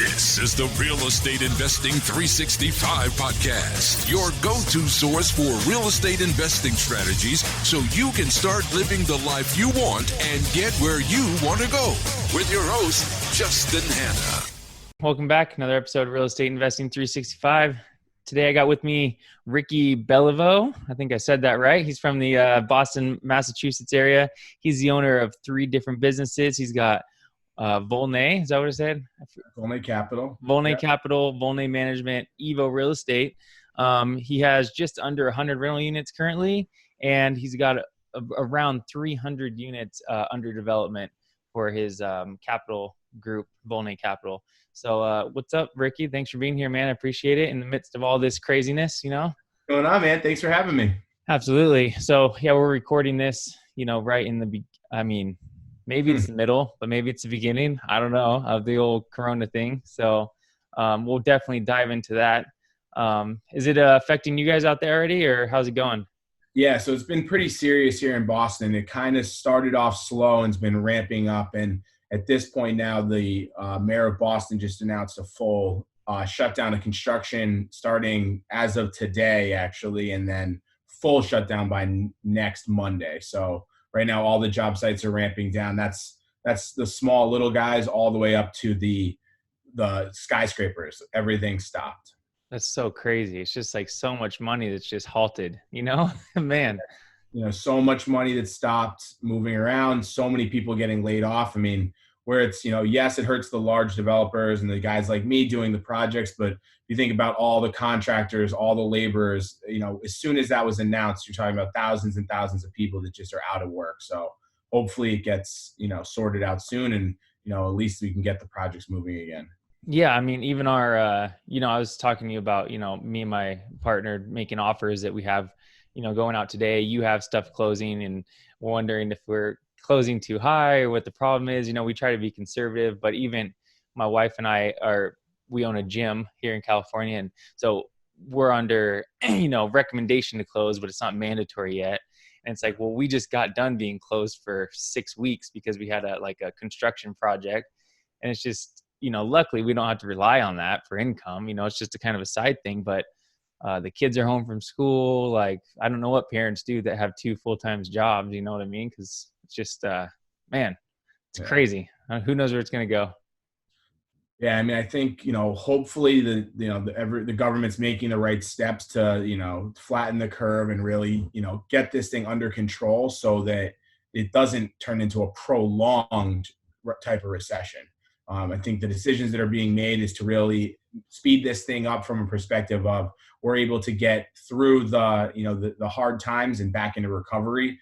This is the Real Estate Investing 365 podcast, your go-to source for real estate investing strategies so you can start living the life you want and get where you want to go. With your host, Justin Hanna. Welcome back. Another episode of Real Estate Investing 365. Today I got with me Ricky Beliveau. I think I said that right. He's from the Boston, Massachusetts area. He's the owner of 3 different businesses. He's got Volney, is that what I said? Volney Capital. Volney Capital, Volney Management, Evo Real Estate. He has just under 100 rental units currently, and he's got around 300 units under development for his capital group, Volney Capital. So what's up, Ricky? Thanks for being here, man. I appreciate it in the midst of all this craziness, What's going on, man? Thanks for having me. Absolutely. So yeah, we're recording this, right in the, maybe it's the middle, but maybe it's the beginning. I don't know, of the old Corona thing. So we'll definitely dive into that. Is it affecting you guys out there already, or how's it going? Yeah, so it's been pretty serious here in Boston. It kind of started off slow and has been ramping up. And at this point now, the mayor of Boston just announced a full shutdown of construction starting as of today, actually, and then full shutdown by next Monday. So right now, all the job sites are ramping down. That's the small little guys all the way up to the skyscrapers. Everything stopped. That's so crazy. It's just like so much money that's just halted, man. So much money that stopped moving around, so many people getting laid off. I mean, where it's, yes, it hurts the large developers and the guys like me doing the projects, but if you think about all the contractors, all the laborers, as soon as that was announced, you're talking about thousands and thousands of people that just are out of work. So hopefully it gets, sorted out soon and, at least we can get the projects moving again. Yeah. I mean, even our, I was talking to you about, me and my partner making offers that we have, going out today. You have stuff closing and we're wondering if we're closing too high or what the problem is. We try to be conservative, but even my wife and I we own a gym here in California. And so we're under, recommendation to close, but it's not mandatory yet. And it's like, well, we just got done being closed for 6 weeks because we had a construction project. And it's just, luckily we don't have to rely on that for income. It's just a kind of a side thing, but the kids are home from school. Like, I don't know what parents do that have 2 full-time jobs. You know what I mean? Because it's just, it's crazy. Who knows where it's going to go? Yeah. I mean, I think, hopefully the government's making the right steps to, flatten the curve and really, get this thing under control so that it doesn't turn into a prolonged type of recession. I think the decisions that are being made is to really speed this thing up from a perspective of we're able to get through the hard times and back into recovery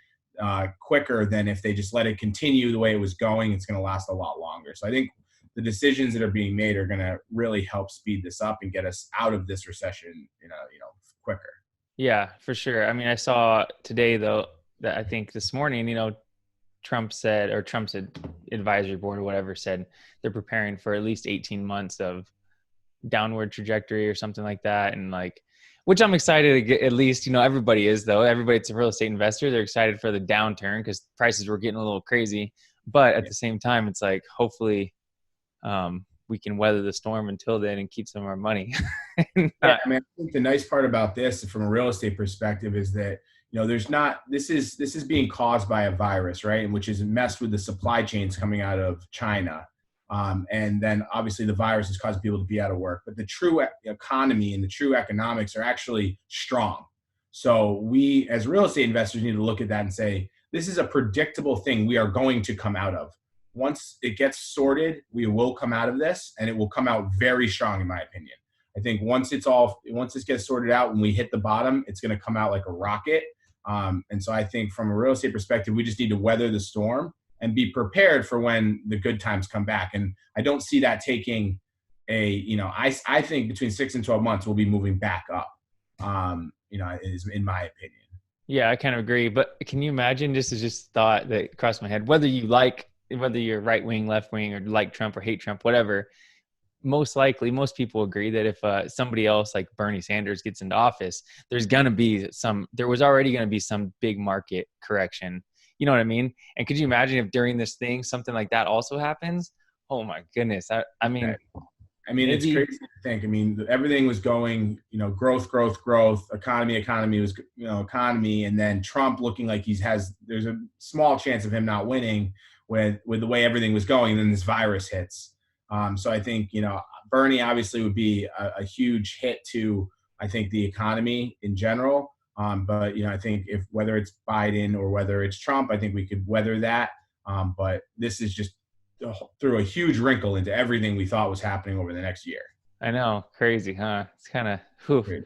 quicker than if they just let it continue the way it was going. It's going to last a lot longer. So I think the decisions that are being made are going to really help speed this up and get us out of this recession, quicker. Yeah, for sure. I mean, I saw today though that I think this morning, Trump's advisory board or whatever said they're preparing for at least 18 months of downward trajectory or something like that. And which I'm excited to get, at least, everybody is though. Everybody that's a real estate investor, they're excited for the downturn because prices were getting a little crazy. But at the same time, it's like, hopefully we can weather the storm until then and keep some of our money. I think the nice part about this from a real estate perspective is that, this is being caused by a virus, right? And which is messed with the supply chains coming out of China. And then obviously the virus has caused people to be out of work, but the true economy and the true economics are actually strong. So we as real estate investors need to look at that and say, this is a predictable thing we are going to come out of. Once it gets sorted, we will come out of this and it will come out very strong, in my opinion. I think once this gets sorted out and we hit the bottom, it's going to come out like a rocket. And so I think from a real estate perspective, we just need to weather the storm and be prepared for when the good times come back. And I don't see that taking I think between 6 and 12 months, we'll be moving back up, is in my opinion. Yeah, I kind of agree. But can you imagine, this is just thought that crossed my head, whether you're right wing, left wing, or like Trump or hate Trump, whatever, most likely, most people agree that if somebody else like Bernie Sanders gets into office, there was already going to be some big market correction. You know what I mean? And could you imagine if during this thing, something like that also happens? Oh my goodness. I mean, I mean, it's maybe. crazy to think. I mean, everything was going, growth, growth, growth, economy was, economy. And then Trump looking like there's a small chance of him not winning with the way everything was going. And then this virus hits. So I think, Bernie obviously would be a huge hit to, I think, the economy in general. But, I think whether it's Biden or whether it's Trump, I think we could weather that. But this is just threw a huge wrinkle into everything we thought was happening over the next year. I know, crazy, huh? It's kind of, Great.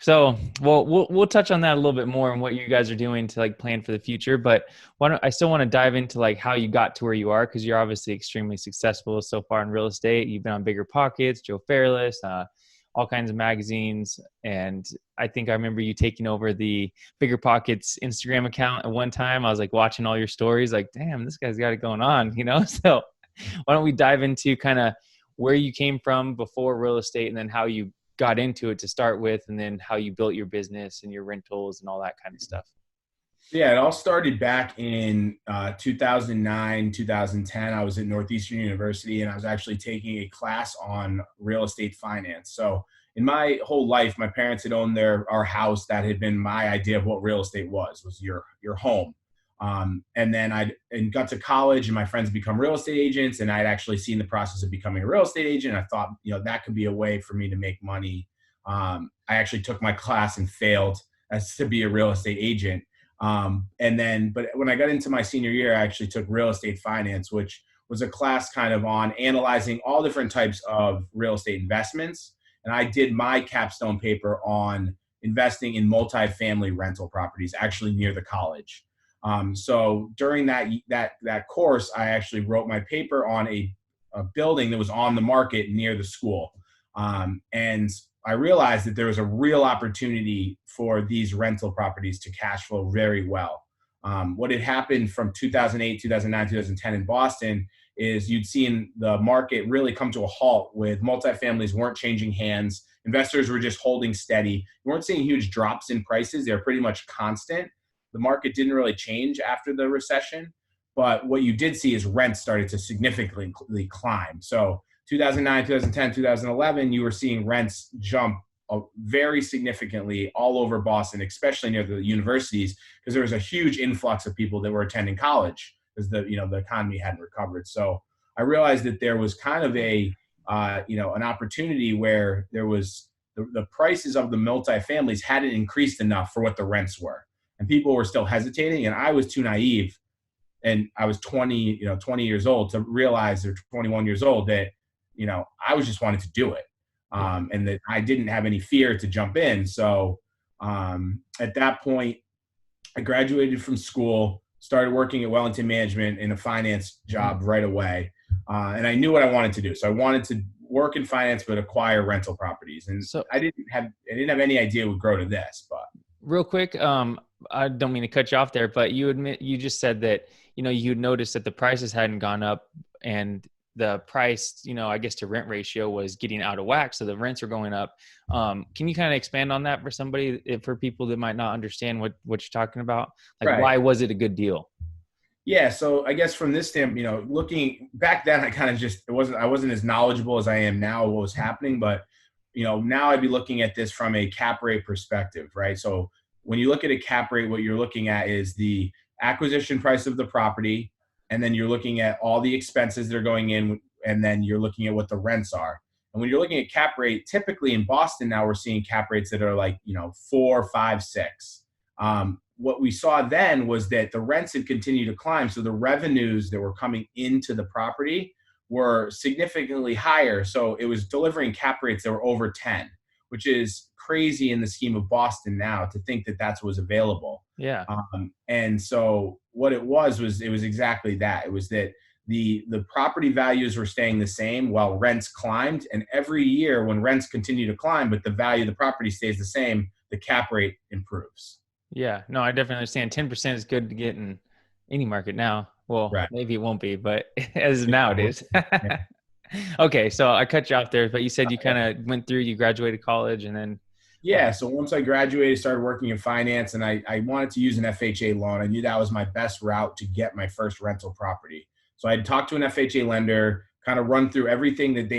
so, well, we'll touch on that a little bit more and what you guys are doing to like plan for the future. But I still want to dive into like how you got to where you are, because you're obviously extremely successful so far in real estate. You've been on Bigger Pockets, Joe Fairless, all kinds of magazines, and I think I remember you taking over the Bigger Pockets Instagram account at one time. I was like watching all your stories, like, damn, this guy's got it going on, So, why don't we dive into kind of where you came from before real estate, and then how you got into it to start with, and then how you built your business and your rentals and all that kind of stuff. Yeah, it all started back in 2009, 2010. I was at Northeastern University, and I was actually taking a class on real estate finance. So in my whole life, my parents had owned our house. That had been my idea of what real estate was your home. And then I got to college, and my friends become real estate agents, and I'd actually seen the process of becoming a real estate agent. I thought, that could be a way for me to make money. I actually took my class and failed as to be a real estate agent. But when I got into my senior year, I actually took real estate finance, which was a class kind of on analyzing all different types of real estate investments. And I did my capstone paper on investing in multifamily rental properties, actually near the college. So during that course, I actually wrote my paper on a building that was on the market near the school. And I realized that there was a real opportunity for these rental properties to cash flow very well. What had happened from 2008, 2009, 2010 in Boston is you'd seen the market really come to a halt with multifamilies weren't changing hands. Investors were just holding steady. You weren't seeing huge drops in prices. They were pretty much constant. The market didn't really change after the recession. But what you did see is rents started to significantly climb. So 2009, 2010, 2011, you were seeing rents jump very significantly all over Boston, especially near the universities, because there was a huge influx of people that were attending college because the economy hadn't recovered. So I realized that there was kind of an opportunity where there was the prices of the multifamilies hadn't increased enough for what the rents were, and people were still hesitating. And I was too naive, and I was 20 years old to realize, or 21 years old, that I was just wanted to do it. And that I didn't have any fear to jump in. So at that point, I graduated from school, started working at Wellington Management in a finance job right away. And I knew what I wanted to do. So I wanted to work in finance, but acquire rental properties. And so I didn't have any idea it would grow to this. But real quick, I don't mean to cut you off there, but you just said that, you'd noticed that the prices hadn't gone up, and the price, I guess to rent ratio was getting out of whack. So the rents are going up. Can you kind of expand on that for people that might not understand what you're talking about? Like, right. Why was it a good deal? Yeah. So I guess from this standpoint, looking back then, I kind of I wasn't as knowledgeable as I am now of what was happening, but now I'd be looking at this from a cap rate perspective, right? So when you look at a cap rate, what you're looking at is the acquisition price of the property, and then you're looking at all the expenses that are going in, and then you're looking at what the rents are. And when you're looking at cap rate, typically in Boston now we're seeing cap rates that are like 4, 5, 6. What we saw then was that the rents had continued to climb, so the revenues that were coming into the property were significantly higher. So it was delivering cap rates that were over 10, which is crazy in the scheme of Boston now to think that that's what was available. Yeah. And so what it was exactly that. It was that the property values were staying the same while rents climbed. And every year when rents continue to climb, but the value of the property stays the same, the cap rate improves. Yeah, no, I definitely understand. 10% is good to get in any market now. Well, right. Maybe it won't be, but as nowadays. Yeah. Okay, so I cut you off there, but you said you kind of went through, you graduated college, and then. Yeah, so once I graduated, started working in finance, and I wanted to use an FHA loan. I knew that was my best route to get my first rental property. So I talked to an FHA lender, kind of run through everything that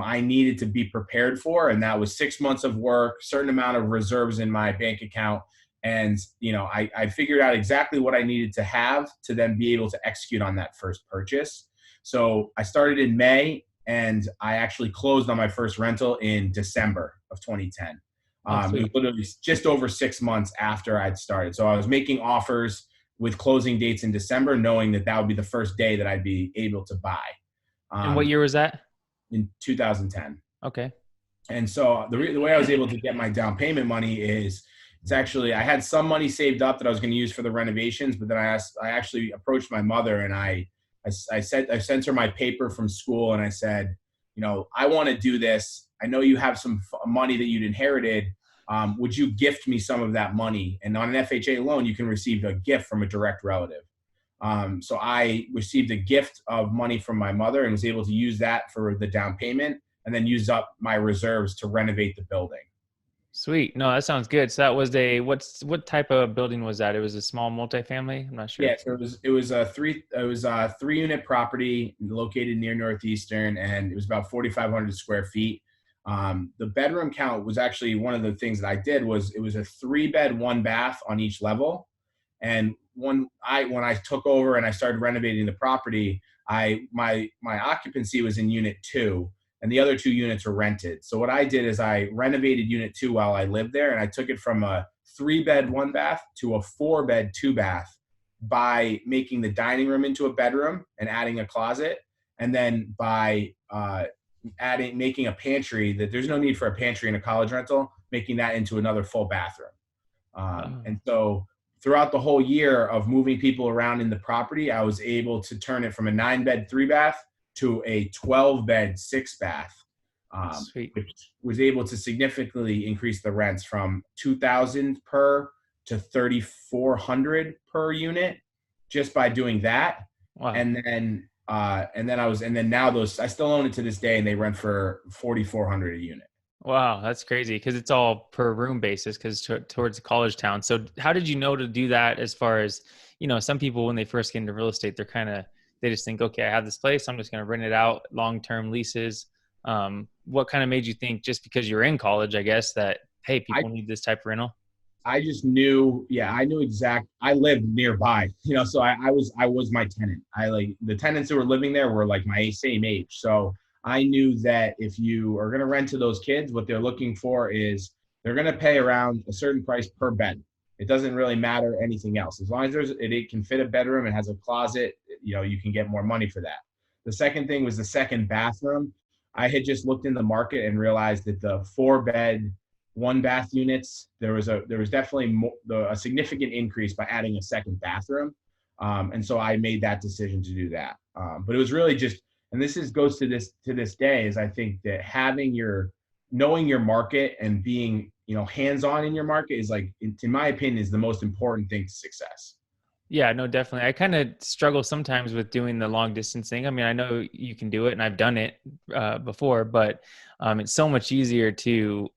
I needed to be prepared for. And that was 6 months of work, certain amount of reserves in my bank account. And, I figured out exactly what I needed to have to then be able to execute on that first purchase. So I started in May, and I actually closed on my first rental in December of 2010. It was literally just over 6 months after I'd started. So I was making offers with closing dates in December, knowing that would be the first day that I'd be able to buy. And what year was that? In 2010. Okay. And so the way I was able to get my down payment money is, I had some money saved up that I was going to use for the renovations, but then I actually approached my mother, and I sent her my paper from school, and I said, I want to do this. I know you have some money that you'd inherited. Would you gift me some of that money? And on an FHA loan, you can receive a gift from a direct relative. So I received a gift of money from my mother and was able to use that for the down payment, and then use up my reserves to renovate the building. Sweet. No, that sounds good. So that was what type of building was that? It was a small multifamily? I'm not sure. Yeah, so it was a 3-unit property located near Northeastern, and it was about 4,500 square feet. The bedroom count was actually one of the things that I did. It was a 3-bed, 1-bath on each level. And when I took over and I started renovating the property, my occupancy was in unit 2, and the other 2 units were rented. So what I did is I renovated unit 2 while I lived there, and I took it from a 3-bed, 1-bath to a 4-bed, 2-bath by making the dining room into a bedroom and adding a closet, and then by making a pantry that there's no need for a pantry in a college rental, making that into another full bathroom. And so throughout the whole year of moving people around in the property, I was able to turn it from a 9-bed, 3-bath to a 12-bed, 6-bath, which was able to significantly increase the rents from $2,000 per to $3,400 per unit just by doing that. Wow. And then now I still own it to this day, and they rent for $4,400 a unit. Wow, that's crazy, because it's all per room basis, because towards a college town. So how did you know to do that? As far as, some people, when they first get into real estate, they just think, okay, I have this place, I'm just going to rent it out, long-term leases. What kind of made you think, just because you're in college, I guess, that, hey, people need this type of rental? I just knew, I knew I lived nearby, so I was my tenant. The tenants who were living there were like my same age. So I knew that if you are going to rent to those kids, what they're looking for is they're going to pay around a certain price per bed. It doesn't really matter anything else. As long as it can fit a bedroom and has a closet, you can get more money for that. The second thing was the second bathroom. I had just looked in the market and realized that the 4-bed, 1-bath units, there was definitely a significant increase by adding a second bathroom. And so I made that decision to do that. But it was really just, and goes to this day, is I think that knowing your market and being, hands-on in your market is, like, in my opinion, is the most important thing to success. Yeah, no, definitely. I kind of struggle sometimes with doing the long distance thing. I mean, I know you can do it, and I've done it before, but it's so much easier to,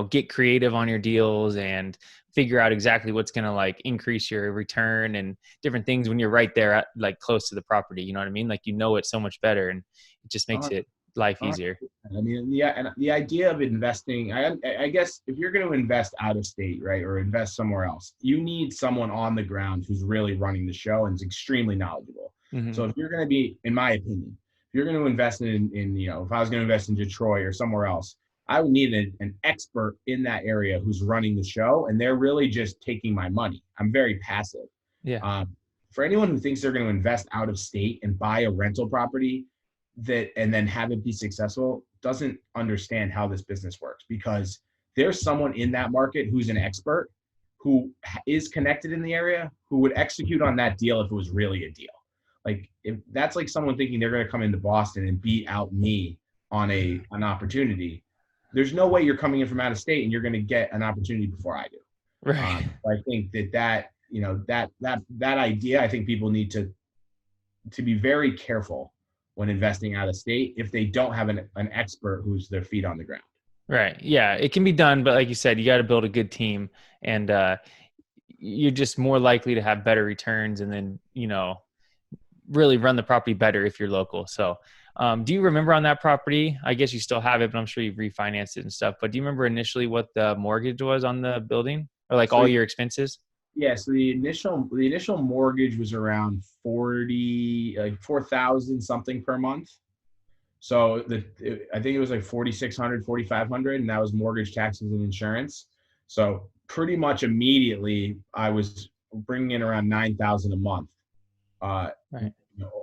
get creative on your deals and figure out exactly what's going to, like, increase your return and different things when you're right there at, like, close to the property. You know what I mean? Like, it so much better, and it just makes life easier. I mean, yeah. And the idea of investing, I guess if you're going to invest out of state, right, or invest somewhere else, you need someone on the ground who's really running the show and is extremely knowledgeable. Mm-hmm. So if you're going to be, in my opinion, if you're going to invest in if I was going to invest in Detroit or somewhere else, I would need an expert in that area who's running the show, and they're really just taking my money. I'm very passive. Yeah. For anyone who thinks they're going to invest out of state and buy a rental property and then have it be successful, doesn't understand how this business works, because there's someone in that market who's an expert, who is connected in the area, who would execute on that deal if it was really a deal. Like, if that's like someone thinking they're going to come into Boston and beat out me on an opportunity, there's no way you're coming in from out of state and you're going to get an opportunity before I do. Right. I think that idea, I think people need to be very careful when investing out of state if they don't have an expert who's their feet on the ground. Right. Yeah, it can be done, but like you said, you got to build a good team, and you're just more likely to have better returns, and then, really run the property better if you're local. So Do you remember on that property? I guess you still have it, but I'm sure you've refinanced it and stuff. But do you remember initially what the mortgage was on the building, or like So all your expenses? yeah, so the initial mortgage was around 40, like 4,000 something per month. So I think it was like 4,600, 4,500, and that was mortgage, taxes, and insurance. So pretty much immediately, I was bringing in around 9,000 a month, Right.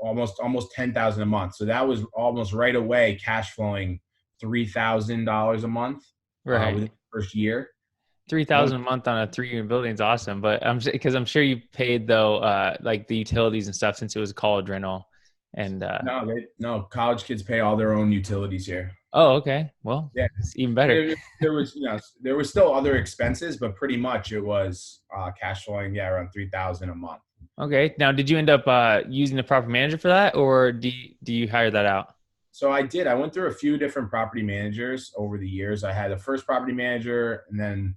almost 10,000 a month. So that was almost right away cash flowing $3,000 a month within Right. the first year. Once 3,000 a month on a 3-unit building is awesome, but because I'm sure you paid though, like the utilities and stuff since it was a college rental, and no, college kids pay all their own utilities here. oh, okay, well, Yeah, it's even better. there was still other expenses, but pretty much it was cash flowing, around 3,000 a month. Okay, now did you end up using the property manager for that, or do you hire that out? So I did. I went through a few different property managers over the years. I had a first property manager, and then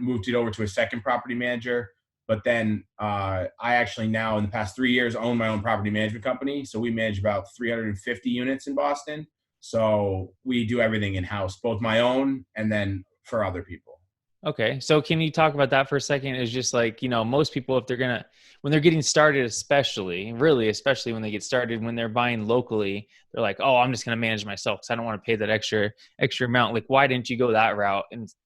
moved it over to a second property manager. But then I actually now in the past 3 years own my own property management company. So we manage about 350 units in Boston. So we do everything in house, both my own and then for other people. Okay. So can you talk about that for a second? It's just like, most people, if when they're getting started, especially when they get started, when they're buying locally, they're like, oh, I'm just going to manage myself because I don't want to pay that extra amount. Like, why didn't you go that route?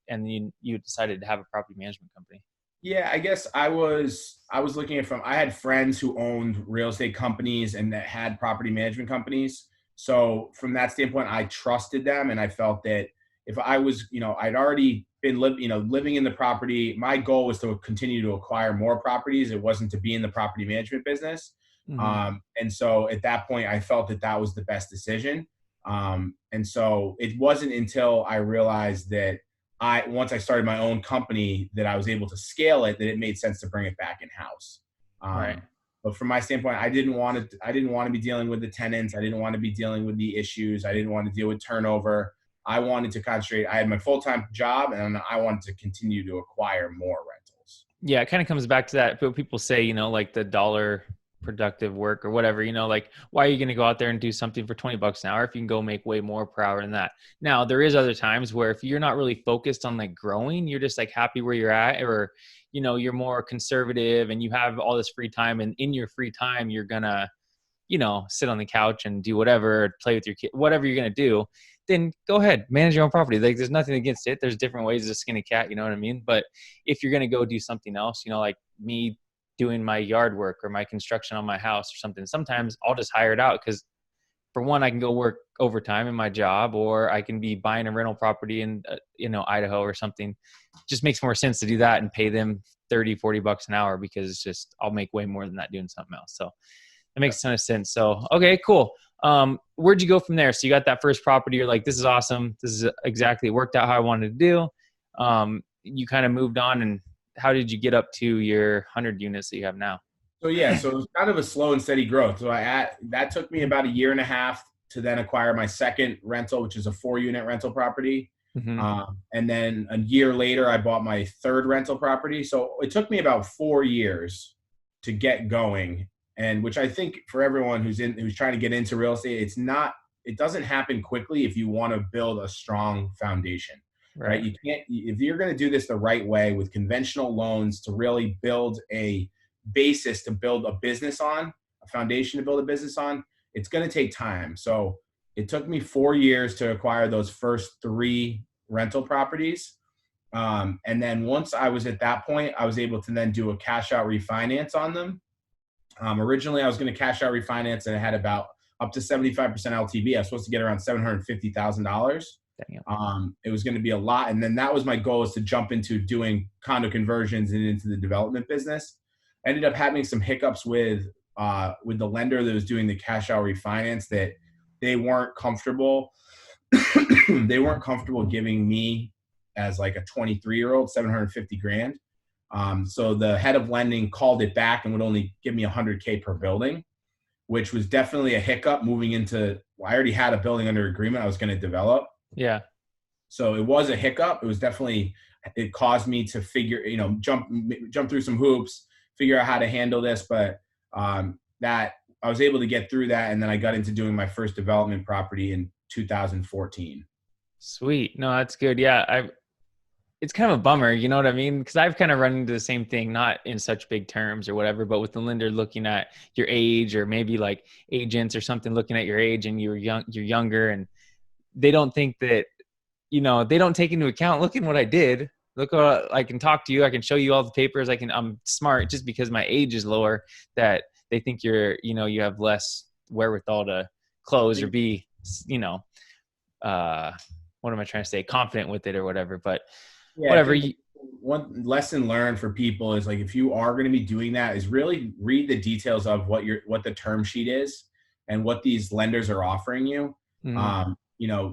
And you decided to have a property management company. Yeah, I guess I was looking at I had friends who owned real estate companies and that had property management companies. So from that standpoint, I trusted them, and I felt that if I was, I'd already been living in the property. My goal was to continue to acquire more properties. It wasn't to be in the property management business. Mm-hmm. And so at that point, I felt that that was the best decision. And so it wasn't until I realized that once I started my own company that I was able to scale it, that it made sense to bring it back in house. Right. But from my standpoint, I didn't want to be dealing with the tenants. I didn't want to be dealing with the issues. I didn't want to deal with turnover. I wanted to concentrate. I had my full-time job, and I wanted to continue to acquire more rentals. Yeah, it kind of comes back to that. But people say, like the dollar productive work or whatever, like, why are you going to go out there and do something for $20 an hour if you can go make way more per hour than that? Now, there is other times where if you're not really focused on like growing, you're just like happy where you're at, or, you're more conservative and you have all this free time, and in your free time, you're gonna, sit on the couch and do whatever, play with your kid, whatever you're going to do, then go ahead, manage your own property. Like, there's nothing against it. There's different ways to skin a cat, you know what I mean? But if you're going to go do something else, like me doing my yard work or my construction on my house or something, sometimes I'll just hire it out because, for one, I can go work overtime in my job, or I can be buying a rental property in, Idaho or something. It just makes more sense to do that and pay them $30-$40 an hour, because it's just, I'll make way more than that doing something else. So it makes a ton of sense. So, okay, cool. Where'd you go from there? So you got that first property. You're like, this is awesome. This is exactly worked out how I wanted to do. You kind of moved on, and how did you get up to your 100 units that you have now? So it was kind of a slow and steady growth. So that took me about a year and a half to then acquire my second rental, which is a 4-unit rental property. Mm-hmm. And then a year later, I bought my third rental property. So it took me about 4 years to get going. And which I think for everyone who's trying to get into real estate, it doesn't happen quickly if you want to build a strong foundation, right? You can't, if you're going to do this the right way with conventional loans to really build a basis to build a business on, a foundation to build a business on, it's going to take time. So it took me 4 years to acquire those first 3 rental properties. And then once I was at that point, I was able to then do a cash out refinance on them. Originally, I was going to cash out refinance, and I had about up to 75% LTV. I was supposed to get around $750,000. It was going to be a lot. And then that was my goal, is to jump into doing condo conversions and into the development business. I ended up having some hiccups with the lender that was doing the cash out refinance, that they weren't comfortable. They weren't comfortable giving me, as like a 23-year-old, $750,000. So the head of lending called it back and would only give me $100K per building, which was definitely a hiccup moving into, I already had a building under agreement I was going to develop. Yeah. So it was a hiccup. It was definitely, it caused me to figure, jump through some hoops, figure out how to handle this. But that I was able to get through that. And then I got into doing my first development property in 2014. Sweet. No, that's good. Yeah. It's kind of a bummer, you know what I mean? Because I've kind of run into the same thing, not in such big terms or whatever, but with the lender looking at your age, or maybe like agents or something looking at your age and you're younger, and they don't think that, they don't take into account, look at what I did. Look what I can talk to you. I can show you all the papers. I'm smart just because my age is lower, that they think you have less wherewithal to close or be, what am I trying to say? Confident with it or whatever, but yeah, whatever. One lesson learned for people is, like, if you are going to be doing that, is really read the details of what the term sheet is and what these lenders are offering you. Mm-hmm.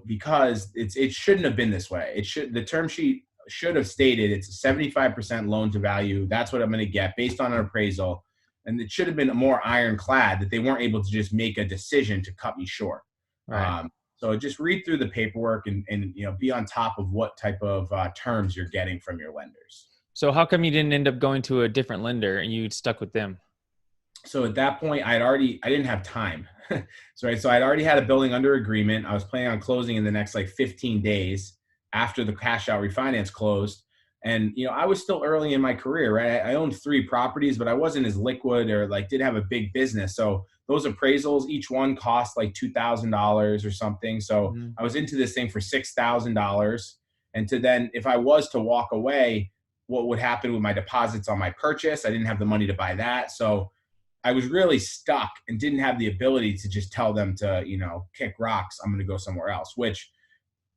Because it shouldn't have been this way. The term sheet should have stated it's a 75% loan to value. That's what I'm going to get based on an appraisal. And it should have been more ironclad that they weren't able to just make a decision to cut me short. Right. So just read through the paperwork and be on top of what type of terms you're getting from your lenders. So how come you didn't end up going to a different lender and you stuck with them? So at that point, I didn't have time. So I'd already had a building under agreement. I was planning on closing in the next 15 days after the cash out refinance closed. And, I was still early in my career, right? I owned 3 properties, but I wasn't as liquid or didn't have a big business. So those appraisals, each one cost $2,000 or something. So Mm-hmm. I was into this thing for $6,000. And then if I was to walk away, what would happen with my deposits on my purchase? I didn't have the money to buy that. So I was really stuck and didn't have the ability to just tell them to, kick rocks. I'm going to go somewhere else, which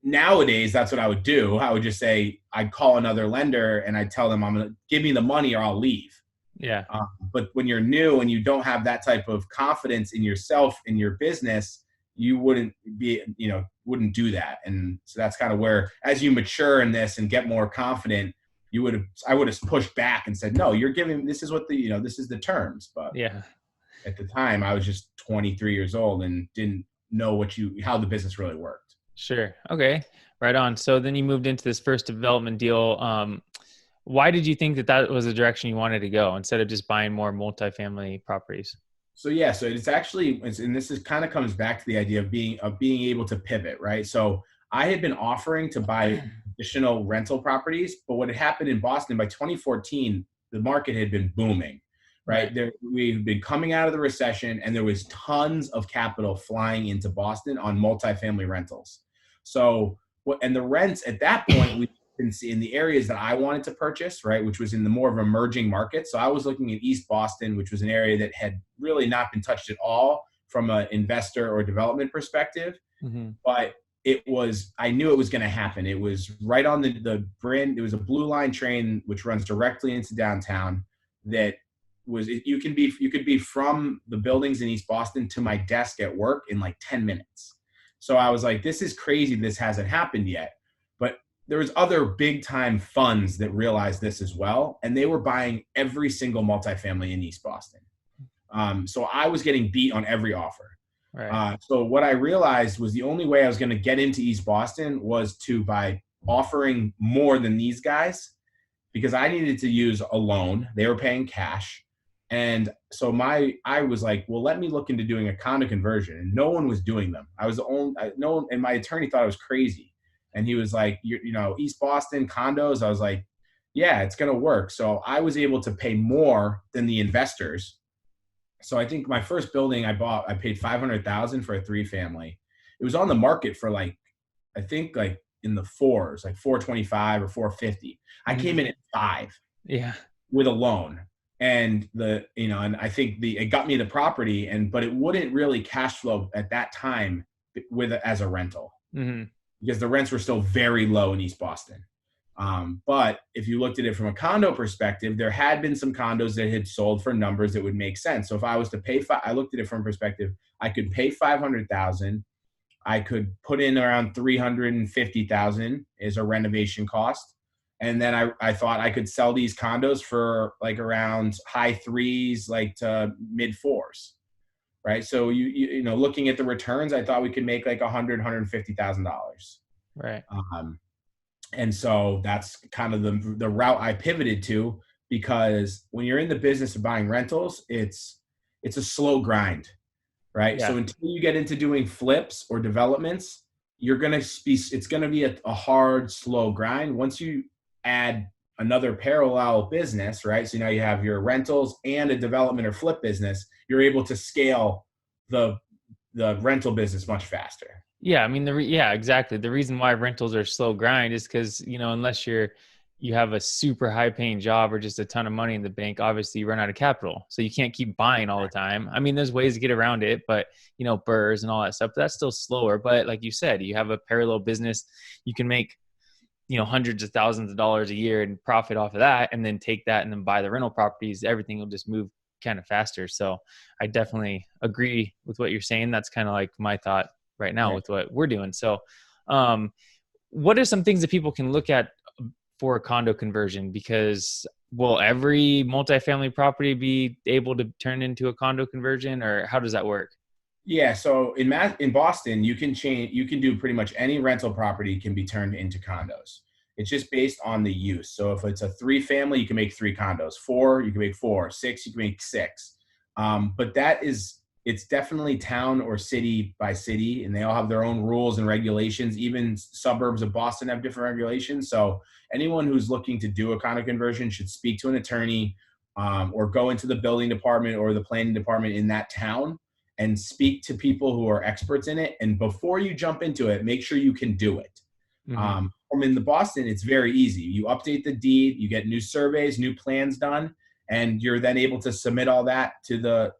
nowadays that's what I would do. I would just say, I'd call another lender and I'd tell them, I'm going to give me the money or I'll leave. Yeah. But when you're new and you don't have that type of confidence in yourself, in your business, you wouldn't do that. And so that's kind of where, as you mature in this and get more confident, I would have pushed back and said, no, you're giving, this is what this is the terms. But yeah, at the time I was just 23 years old and didn't know how the business really worked. sure. Okay. Right on. So then you moved into this first development deal. Why did you think that was the direction you wanted to go instead of just buying more multifamily properties? So it's actually, and this is kind of comes back to the idea of being able to pivot, right? So I had been offering to buy additional rental properties, but what had happened in Boston by 2014, the market had been booming, right? We've been coming out of the recession, and there was tons of capital flying into Boston on multifamily rentals. So and the rents at that point, we can see in the areas that I wanted to purchase, right, which was in the more of emerging markets. So I was looking at East Boston, which was an area that had really not been touched at all from an investor or development perspective. Mm-hmm. But I knew it was going to happen. It was right on the brand. It was a blue line train, which runs directly into downtown. You could be from the buildings in East Boston to my desk at work in 10 minutes. So I was like, this is crazy. This hasn't happened yet. But there was other big time funds that realized this as well. And they were buying every single multifamily in East Boston. So I was getting beat on every offer. Right. So what I realized was the only way I was going to get into East Boston was by offering more than these guys, because I needed to use a loan. They were paying cash. And so I was like, well, let me look into doing a condo conversion. And no one was doing them. I was the only, no one, and my attorney thought I was crazy. And he was like, East Boston condos. I was like, yeah, it's going to work. So I was able to pay more than the investors. So I think my first building I paid $500,000 for a 3-family. It was on the market for I think in the 4s, 425 or 450. I came in at 5. Yeah. With a loan. And and I think it got me the property, but it wouldn't really cash flow at that time as a rental, Mm-hmm. because the rents were still very low in East Boston. But if you looked at it from a condo perspective, there had been some condos that had sold for numbers that would make sense. So if I was to pay, I looked at it from a perspective, I could pay $500,000. I could put in around $350,000 as a renovation cost. And then I thought I could sell these condos for around high 3s, to mid 4s. Right. So looking at the returns, I thought we could make $150,000. Right. And so that's kind of the route I pivoted to, because when you're in the business of buying rentals, it's a slow grind. right? Yeah. So until you get into doing flips or developments, it's going to be a hard, slow grind. Once you add another parallel business, right? So now you have your rentals and a development or flip business, you're able to scale the rental business much faster. Yeah, I mean yeah, exactly. The reason why rentals are slow grind is because, unless you have a super high paying job or just a ton of money in the bank, obviously you run out of capital. So you can't keep buying all the time. I mean, there's ways to get around it, but burrs and all that stuff, but that's still slower. But like you said, you have a parallel business, you can make hundreds of thousands of dollars a year and profit off of that, and then take that and then buy the rental properties. Everything will just move kind of faster. So I definitely agree with what you're saying. That's kind of like my thought right now with what we're doing. So what are some things that people can look at for a condo conversion? Because will every multifamily property be able to turn into a condo conversion, or how does that work? Yeah, so in Boston, you can do pretty much any rental property can be turned into condos. It's just based on the use. So if it's a 3-family, you can make 3 condos. 4, you can make 4. 6, you can make 6. But it's definitely town or city by city, and they all have their own rules and regulations. Even suburbs of Boston have different regulations. So anyone who's looking to do a condo conversion should speak to an attorney, or go into the building department or the planning department in that town and speak to people who are experts in it. And before you jump into it, make sure you can do it. Mm-hmm. In the Boston, it's very easy. You update the deed, you get new surveys, new plans done, and you're then able to submit all that to the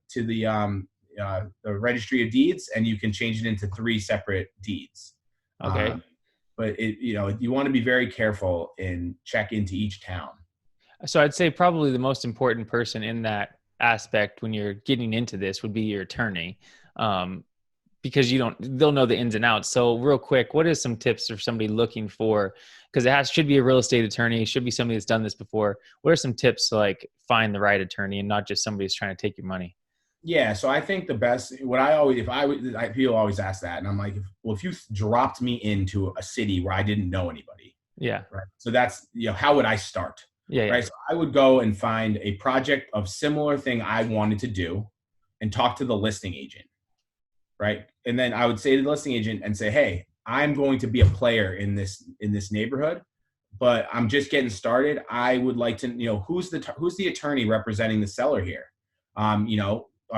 registry of deeds, and you can change it into 3 separate deeds. Okay. But you want to be very careful and check into each town. So I'd say probably the most important person in that aspect when you're getting into this would be your attorney, because they'll know the ins and outs. So real quick, what is some tips for somebody looking for, because should be a real estate attorney, should be somebody that's done this before. What are some tips to like find the right attorney and not just somebody who's trying to take your money? Yeah, so I think the best, people always ask that, and I'm like, if you dropped me into a city where I didn't know anybody, Yeah. right? So that's, how would I start? Yeah. Right. So I would go and find a project of similar thing I wanted to do and talk to the listing agent. Right. And then I would say to the listing agent and say, hey, I'm going to be a player in this neighborhood, but I'm just getting started. I would like to, who's the attorney representing the seller here, on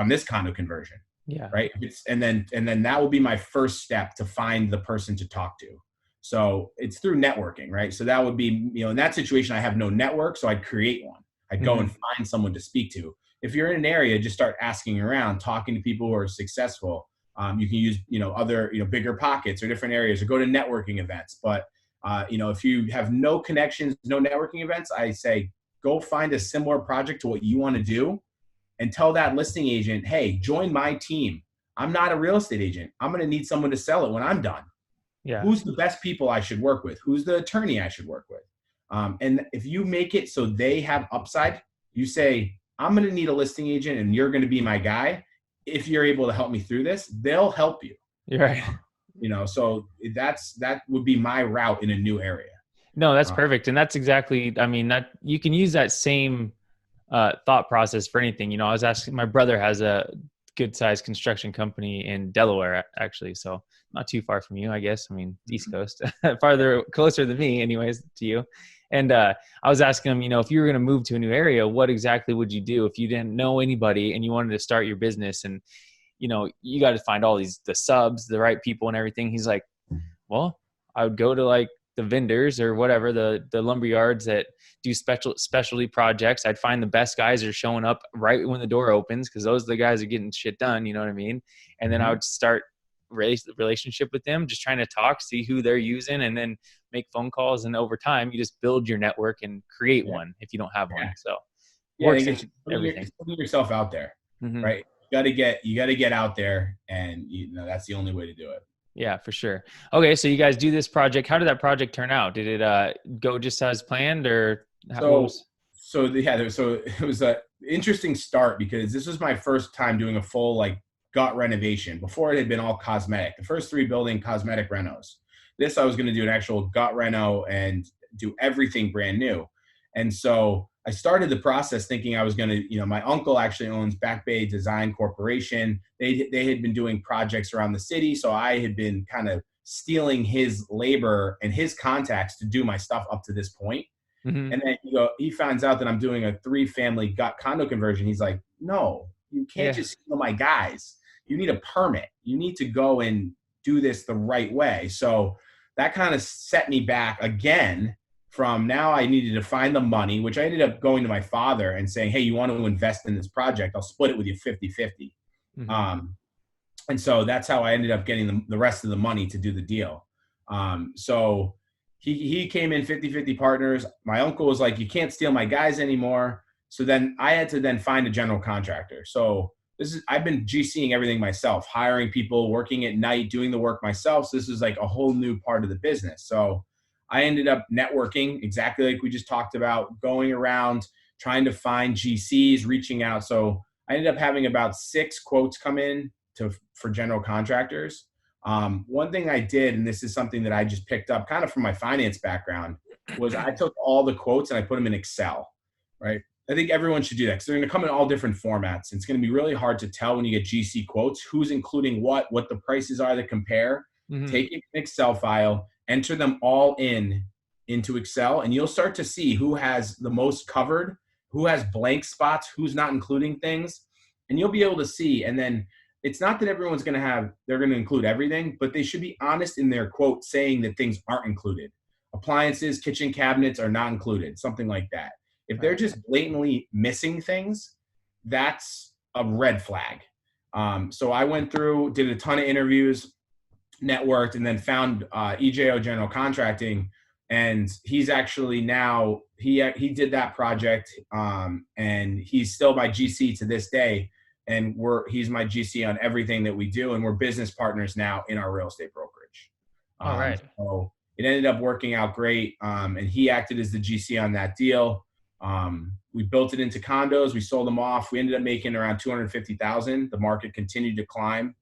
this condo conversion. Yeah. Right. And then that will be my first step to find the person to talk to. So it's through networking, right? So that would be, in that situation, I have no network, so I'd create one. I'd go and find someone to speak to. If you're in an area, just start asking around, talking to people who are successful. You can use, other, bigger pockets or different areas, or go to networking events. But, if you have no connections, no networking events, I say go find a similar project to what you want to do and tell that listing agent, hey, join my team. I'm not a real estate agent. I'm going to need someone to sell it when I'm done. Yeah. Who's the best people I should work with? Who's the attorney I should work with? And if you make it so they have upside, you say, I'm going to need a listing agent and you're going to be my guy. If you're able to help me through this, they'll help you. You're right. So that would be my route in a new area. No, that's perfect. And that's exactly, I mean, that you can use that same thought process for anything. I was asking, my brother has a good sized construction company in Delaware, actually. So not too far from you, I guess. I mean, East Coast, closer than me anyways, to you. And I was asking him, if you were going to move to a new area, what exactly would you do if you didn't know anybody and you wanted to start your business? And, you got to find all the subs, the right people and everything. He's like, well, I would go to like the vendors or whatever, the lumber yards that do specialty projects. I'd find the best guys are showing up right when the door opens, because those are the guys that are getting shit done. You know what I mean? And then I would start relationship with them, just trying to talk, see who they're using, and then make phone calls. And over time, you just build your network and create one if you don't have one. So works in everything. Putting yourself out there, right? You got to get out there, and that's the only way to do it. Yeah, for sure. Okay, so you guys do this project. How did that project turn out? Did it go just as planned, or so it was an interesting start, because this was my first time doing a full gut renovation. Before, it had been all cosmetic. The first 3 building cosmetic renos. This, I was going to do an actual gut reno and do everything brand new. And so I started the process thinking I was going to, my uncle actually owns Back Bay Design Corporation. They had been doing projects around the city. So I had been kind of stealing his labor and his contacts to do my stuff up to this point. Mm-hmm. And then he finds out that I'm doing a 3-family condo conversion. He's like, no, you can't Yeah. just steal my guys. You need a permit. You need to go and do this the right way. So that kind of set me back again from now. I needed to find the money, which I ended up going to my father and saying, hey, you want to invest in this project? I'll split it with you 50-50. Mm-hmm. And so that's how I ended up getting the rest of the money to do the deal. So he came in 50-50 partners. My uncle was like, you can't steal my guys anymore. So then I had to then find a general contractor. So I've been GCing everything myself, hiring people, working at night, doing the work myself. So this is like a whole new part of the business. So I ended up networking exactly like we just talked about, going around, trying to find GCs, reaching out. So I ended up having about 6 quotes come in for general contractors. One thing I did, and this is something that I just picked up kind of from my finance background, was I took all the quotes and I put them in Excel, right? I think everyone should do that because they're going to come in all different formats. It's going to be really hard to tell when you get GC quotes, who's including what the prices are to compare. Mm-hmm. Take an Excel file, enter them all into Excel, and you'll start to see who has the most covered, who has blank spots, who's not including things, and you'll be able to see. And then it's not that everyone's going to they're going to include everything, but they should be honest in their quote saying that things aren't included. Appliances, kitchen cabinets are not included, something like that. If they're just blatantly missing things, that's a red flag. So I went through, did a ton of interviews, networked, and then found EJO General Contracting. And he's actually now, he did that project, and he's still my GC to this day. And he's my GC on everything that we do. And we're business partners now in our real estate brokerage. All right. So it ended up working out great. And he acted as the GC on that deal. We built it into condos. We sold them off. We ended up making around $250,000. The market continued to climb.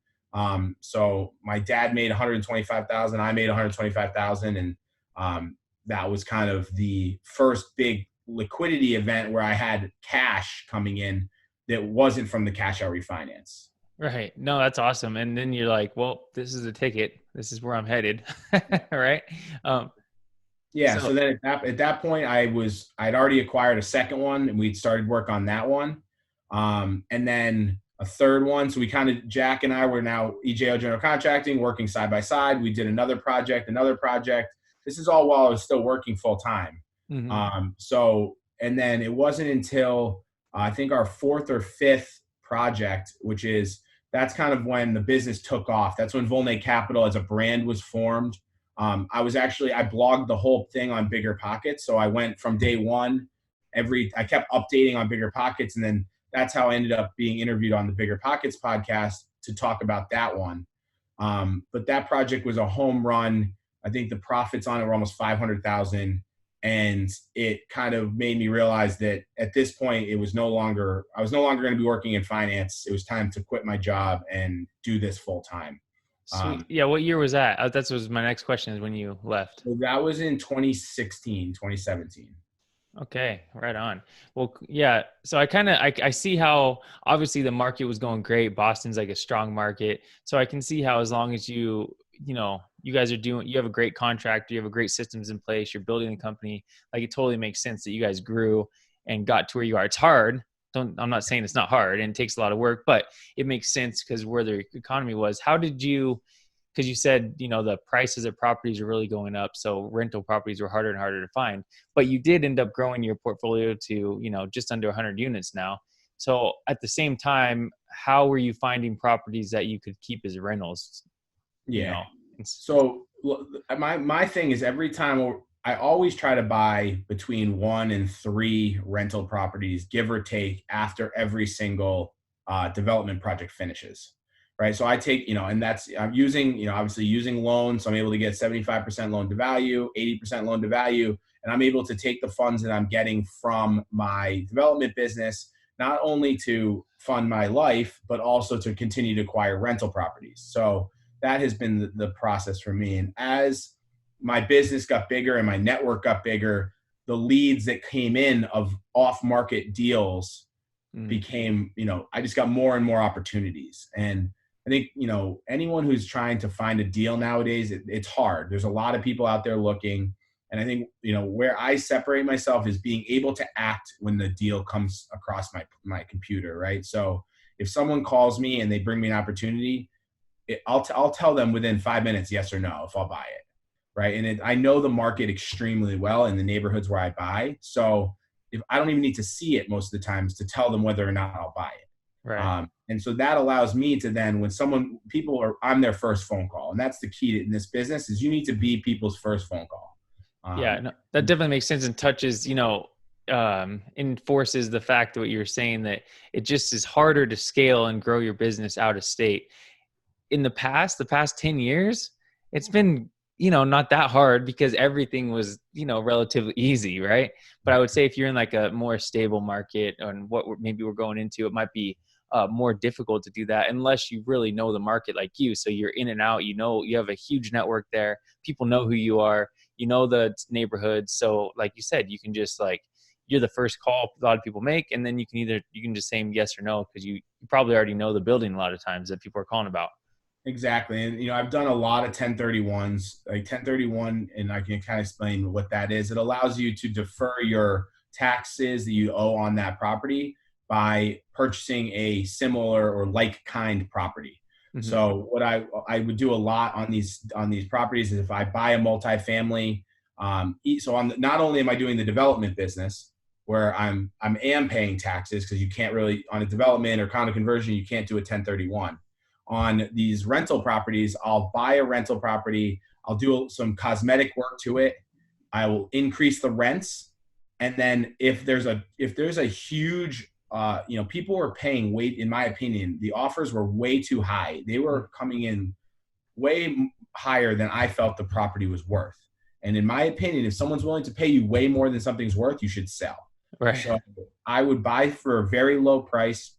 So my dad made $125,000. I made $125,000. And that was kind of the first big liquidity event where I had cash coming in that wasn't from the cash out refinance. Right. No, that's awesome. And then you're like, well, this is a ticket. This is where I'm headed. Right. Yeah. So then at that point I'd already acquired a second one and we'd started work on that one. And then a third one. So we Jack and I were now EJO General Contracting, working side by side. We did another project. This is all while I was still working full time. Mm-hmm. And then it wasn't until I think our 4th or 5th project, that's kind of when the business took off. That's when Volnay Capital as a brand was formed. I blogged the whole thing on Bigger Pockets. So I went from day one, I kept updating on Bigger Pockets. And then that's how I ended up being interviewed on the Bigger Pockets podcast to talk about that one. But that project was a home run. I think the profits on it were almost $500,000. And it kind of made me realize that at this point, I was no longer going to be working in finance. It was time to quit my job and do this full time. Sweet. Yeah. What year was that? That was my next question, is when you left. So that was in 2016, 2017. Okay. Right on. Well, yeah. So I see how obviously the market was going great. Boston's like a strong market. So I can see how, as long as you guys you have a great contract, you have a great systems in place, you're building the company, like it totally makes sense that you guys grew and got to where you are. It's hard. I'm not saying it's not hard and it takes a lot of work, but it makes sense because where the economy was. How did you, because you said, the prices of properties are really going up. So rental properties were harder and harder to find, but you did end up growing your portfolio to, just under 100 units now. So at the same time, how were you finding properties that you could keep as rentals? Yeah. So my thing is, every time I always try to buy between 1 and 3 rental properties, give or take, after every single development project finishes. Right. So I take, and I'm using, obviously using loans. So I'm able to get 75% loan to value, 80% loan to value. And I'm able to take the funds that I'm getting from my development business, not only to fund my life, but also to continue to acquire rental properties. So that has been the process for me. And as my business got bigger and my network got bigger, the leads that came in of off market deals Mm. became, I just got more and more opportunities. And I think, anyone who's trying to find a deal nowadays, it's hard. There's a lot of people out there looking. And I think, where I separate myself is being able to act when the deal comes across my computer, right? So if someone calls me and they bring me an opportunity, I'll tell them within 5 minutes, yes or no, if I'll buy it, right? And I know the market extremely well in the neighborhoods where I buy. So if I don't even need to see it most of the times to tell them whether or not I'll buy it. Right. And so that allows me to then, when I'm their first phone call. And that's the key in this business, is you need to be people's first phone call. Yeah, no, that definitely makes sense, and touches, enforces the fact that what you're saying, that it just is harder to scale and grow your business out of state. In the past 10 years, it's been, not that hard because everything was, relatively easy. Right. But I would say if you're in like a more stable market, and maybe we're going into, it might be more difficult to do that unless you really know the market like you. So you're in and out, you have a huge network there. People know who you are, the neighborhood. So like you said, you can just you're the first call a lot of people make. And then you can just say yes or no, because you probably already know the building a lot of times that people are calling about. Exactly. And, I've done a lot of 1031s, like 1031, and I can kind of explain what that is. It allows you to defer your taxes that you owe on that property by purchasing a similar or like kind property. Mm-hmm. So what I would do a lot on these properties is, if I buy a multifamily, not only am I doing the development business where I am paying taxes, because you can't really, on a development or condo conversion, you can't do a 1031. On these rental properties, I'll buy a rental property, I'll do some cosmetic work to it, I will increase the rents, and then if there's a huge, people were paying way, in my opinion, the offers were way too high. They were coming in way higher than I felt the property was worth. And in my opinion, if someone's willing to pay you way more than something's worth, you should sell. Right. So I would buy for a very low price,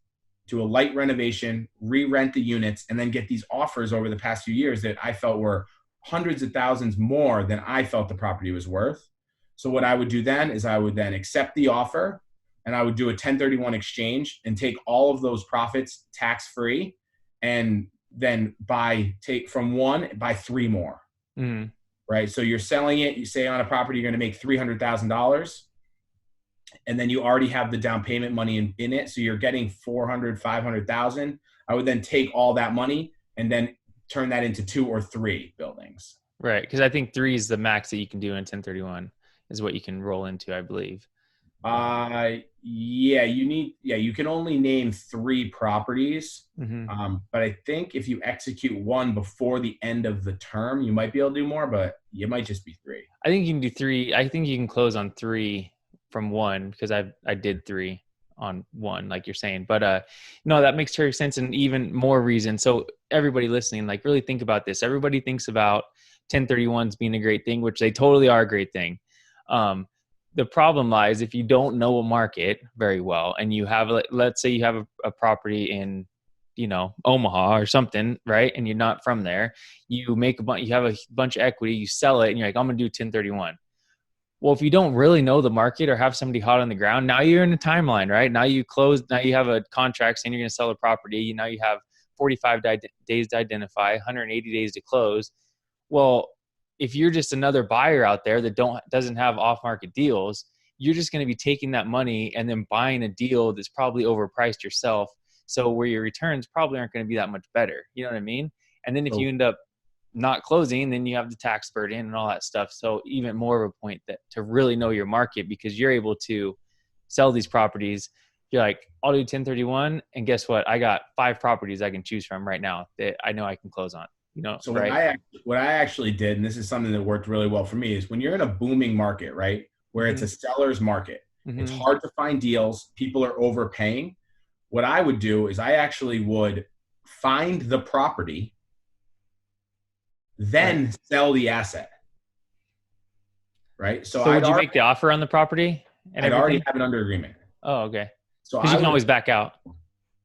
do a light renovation, re-rent the units, and then get these offers over the past few years that I felt were hundreds of thousands more than I felt the property was worth. So what I would do then is I would then accept the offer, and I would do a 1031 exchange and take all of those profits tax-free, and then buy three more. Mm-hmm. Right? So you're selling it, you say on a property you're going to make $300,000. And then you already have the down payment money in it. So you're getting 400, 500,000. I would then take all that money and then turn that into 2 or 3 buildings. Right. Because I think 3 is the max that you can do in 1031, is what you can roll into, I believe. You can only name 3 properties. Mm-hmm. But I think if you execute one before the end of the term, you might be able to do more, but it might just be 3. I think you can do 3. I think you can close on 3 from 1, because I did 3 on 1, like you're saying. But no, that makes total sense, and even more reason. So everybody listening, really think about this. Everybody thinks about 1031s being a great thing, which they totally are a great thing. The problem lies if you don't know a market very well, and you have, let's say you have a property in, Omaha or something, right? And you're not from there. You have a bunch of equity, you sell it, and you're like, I'm going to do 1031. Well, if you don't really know the market or have somebody hot on the ground, now you're in a timeline, right? Now you have a contract saying you're going to sell a property. Now you have 45 days to identify, 180 days to close. Well, if you're just another buyer out there that doesn't have off-market deals, you're just going to be taking that money and then buying a deal that's probably overpriced yourself. So where your returns probably aren't going to be that much better. You know what I mean? And then if you end up not closing, then you have the tax burden and all that stuff. So even more of a point that to really know your market, because you're able to sell these properties. You're like, I'll do 1031, and guess what? I got 5 properties I can choose from right now that I know I can close on. So right? what I actually did, and this is something that worked really well for me, is when you're in a booming market, right, where mm-hmm. it's a seller's market, mm-hmm. it's hard to find deals. People are overpaying. What I would do is I actually would find the property, then sell the asset. Right. So would you make the offer on the property? And I'd already have it under agreement. Oh, okay. So you can always back out.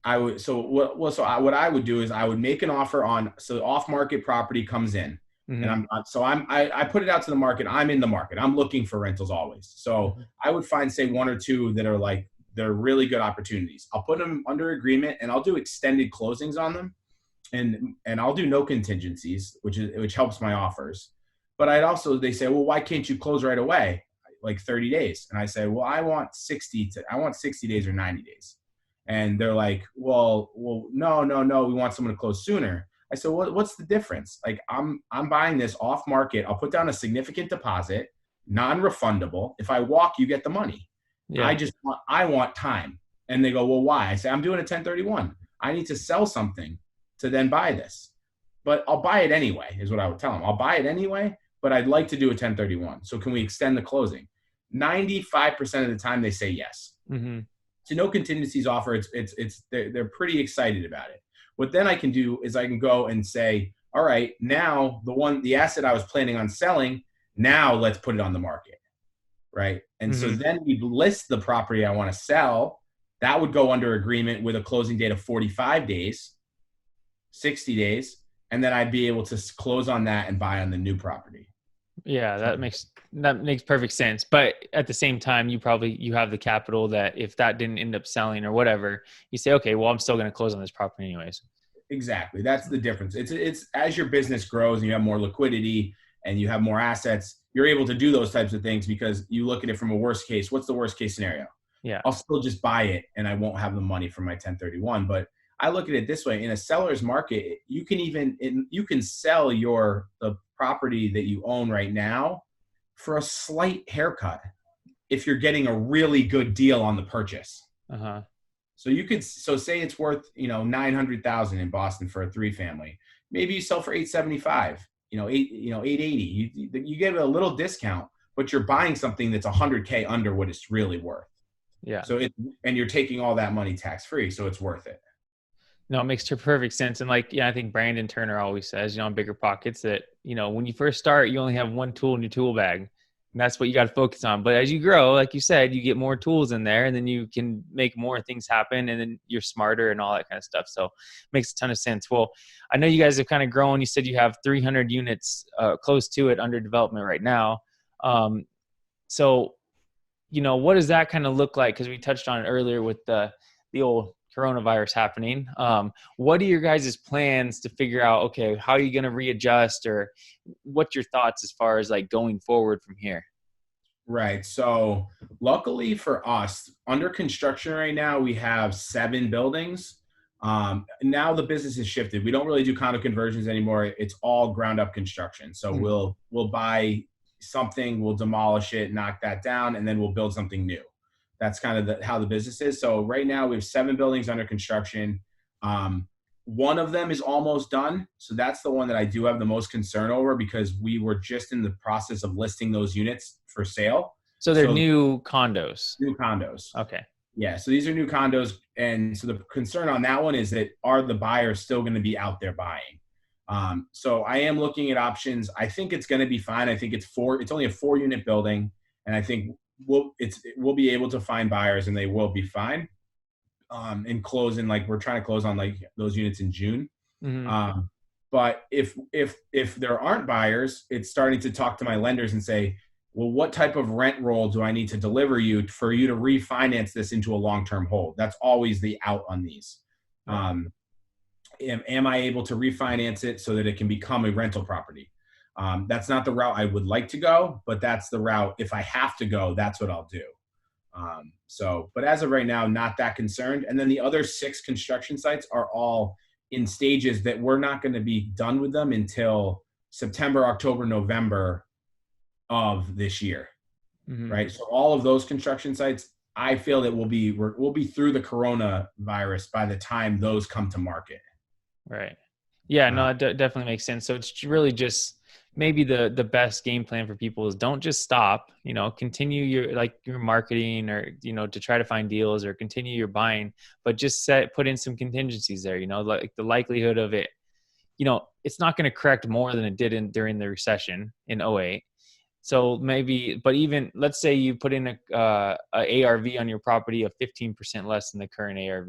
I would. So what I would do is I would make an offer on, so off market property comes in. And Mm-hmm. I put it out to the market. I'm in the market. I'm looking for rentals always. So I would find, say, one or two that are like, they're really good opportunities. I'll put them under agreement and I'll do extended closings on them. And I'll do no contingencies, which helps my offers. But they say, well, why can't you close right away? Like 30 days. And I say, well, I want 60 days or 90 days. And they're like, well, no. We want someone to close sooner. I said, what's the difference? Like I'm buying this off market. I'll put down a significant deposit, non-refundable. If I walk, you get the money. Yeah. I want time. And they go, well, why? I say, I'm doing a 1031. I need to sell something to then buy this. But I'll buy it anyway, is what I would tell them. I'll buy it anyway, but I'd like to do a 1031. So can we extend the closing? 95% of the time they say yes. Mm-hmm. So no contingencies offer. They're pretty excited about it. What then I can do is I can go and say, all right, now the asset I was planning on selling, now let's put it on the market. Right. And so then we list the property I want to sell. That would go under agreement with a closing date of 45 days, 60 days. And then I'd be able to close on that and buy on the new property. Yeah, that makes perfect sense. But at the same time, you have the capital that if that didn't end up selling or whatever, you say, okay, well, I'm still going to close on this property anyways. Exactly. That's the difference. It's as your business grows and you have more liquidity and you have more assets, you're able to do those types of things because you look at it from a worst case. What's the worst case scenario? Yeah. I'll still just buy it and I won't have the money for my 1031. But I look at it this way: in a seller's market, you can sell the property that you own right now for a slight haircut if you're getting a really good deal on the purchase. Uh-huh. So say it's worth, $900,000 in Boston for a 3-family. Maybe you sell for $875, $880. You get a little discount, but you're buying something that's $100K under what it's really worth. Yeah. And you're taking all that money tax-free, so it's worth it. No, it makes perfect sense. And I think Brandon Turner always says, on Bigger Pockets that, when you first start, you only have one tool in your tool bag. And that's what you got to focus on. But as you grow, like you said, you get more tools in there and then you can make more things happen and then you're smarter and all that kind of stuff. So it makes a ton of sense. Well, I know you guys have kind of grown. You said you have 300 units close to it under development right now. So, what does that kind of look like? Because we touched on it earlier with the old coronavirus happening. What are your guys' plans to figure out, okay, how are you going to readjust, or what's your thoughts as far as like going forward from here? Right. So luckily for us, under construction right now, we have 7 buildings. Now the business has shifted. We don't really do condo conversions anymore. It's all ground up construction. So we'll buy something, we'll demolish it, knock that down, and then we'll build something new. That's kind of how the business is. So right now we have 7 buildings under construction. One of them is almost done. So that's the one that I do have the most concern over because we were just in the process of listing those units for sale. So they're new condos. New condos. Okay. Yeah. So these are new condos. And so the concern on that one is that are the buyers still going to be out there buying? So I am looking at options. I think it's going to be fine. I think it's only a 4-unit building. And I think we'll be able to find buyers and they will be fine. And close in, we're trying to close on those units in June. Mm-hmm. But if there aren't buyers, it's starting to talk to my lenders and say, well, what type of rent roll do I need to deliver you for you to refinance this into a long-term hold? That's always the out on these. Am I able to refinance it so that it can become a rental property? That's not the route I would like to go, but that's the route. If I have to go, that's what I'll do. But as of right now, not that concerned. And then the other 6 construction sites are all in stages that we're not going to be done with them until September, October, November of this year. Mm-hmm. Right. So all of those construction sites, I feel that we'll be through the coronavirus by the time those come to market. Right. Yeah, no, it definitely makes sense. So it's really just maybe the best game plan for people is don't just stop, continue your marketing or, to try to find deals or continue your buying, but just put in some contingencies there, like the likelihood of it, it's not going to correct more than it did during the recession in 2008. So maybe, but even let's say you put in a ARV on your property of 15% less than the current ARV.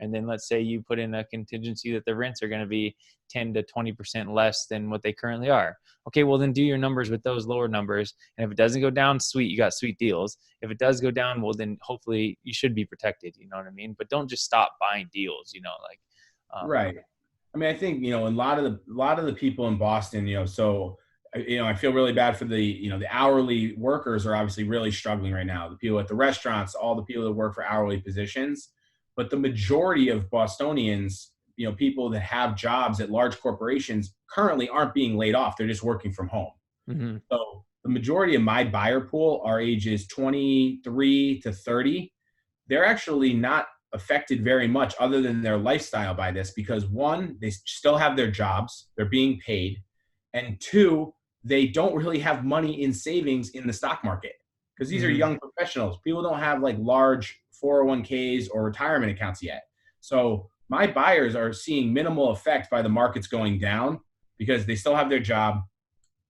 And then let's say you put in a contingency that the rents are going to be 10 to 20% less than what they currently are. Okay, well then do your numbers with those lower numbers. And if it doesn't go down, sweet, you got sweet deals. If it does go down, well then hopefully you should be protected. You know what I mean? But don't just stop buying deals, like, Right. I mean, I think, a lot of the people in Boston, so, I feel really bad for the hourly workers are obviously really struggling right now. The people at the restaurants, all the people that work for hourly positions, but the majority of Bostonians, people that have jobs at large corporations currently aren't being laid off. They're just working from home. mm-hmm. So the majority of my buyer pool are ages 23 to 30. They're actually not affected very much other than their lifestyle by this, because one, they still have their jobs, they're being paid, and two, they don't really have money in savings in the stock market, because these are young professionals. People don't have like large 401ks or retirement accounts yet. So my buyers are seeing minimal effect by the markets going down because they still have their job